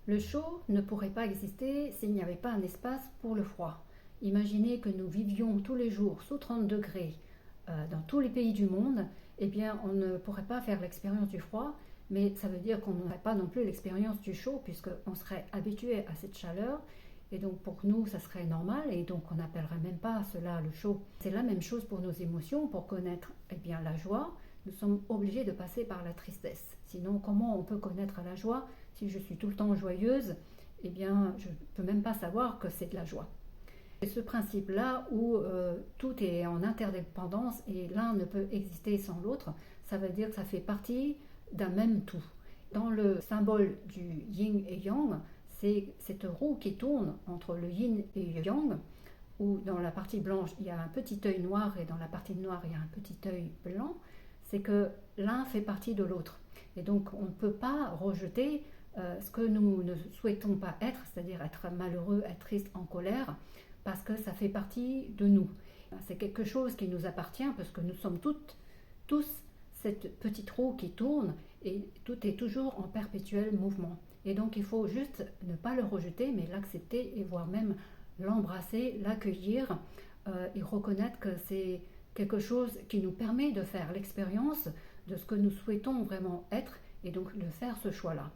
Le chaud ne pourrait pas exister s'il n'y avait pas un espace pour le froid. Imaginez que nous vivions tous les jours sous 30 degrés dans tous les pays du monde, eh bien on ne pourrait pas faire l'expérience du froid, mais ça veut dire qu'on n'aurait pas non plus l'expérience du chaud puisqu'on serait habitué à cette chaleur et donc pour nous ça serait normal et donc on n'appellerait même pas cela le chaud. C'est la même chose pour nos émotions. Pour connaître la joie, nous sommes obligés de passer par la tristesse. Sinon, comment on peut connaître la joie? Si je suis tout le temps joyeuse, je ne peux même pas savoir que c'est de la joie. C'est ce principe-là où tout est en interdépendance et l'un ne peut exister sans l'autre. Ça veut dire que ça fait partie d'un même tout. Dans le symbole du yin et yang, c'est cette roue qui tourne entre le yin et le yang, où dans la partie blanche il y a un petit œil noir et dans la partie noire il y a un petit œil blanc. C'est que l'un fait partie de l'autre. Et donc on ne peut pas rejeter ce que nous ne souhaitons pas être, c'est-à-dire être malheureux, être triste, en colère, parce que ça fait partie de nous. C'est quelque chose qui nous appartient parce que nous sommes tous cette petite roue qui tourne et tout est toujours en perpétuel mouvement. Et donc il faut juste ne pas le rejeter, mais l'accepter et voire même l'embrasser, l'accueillir et reconnaître que c'est quelque chose qui nous permet de faire l'expérience de ce que nous souhaitons vraiment être et donc de faire ce choix-là.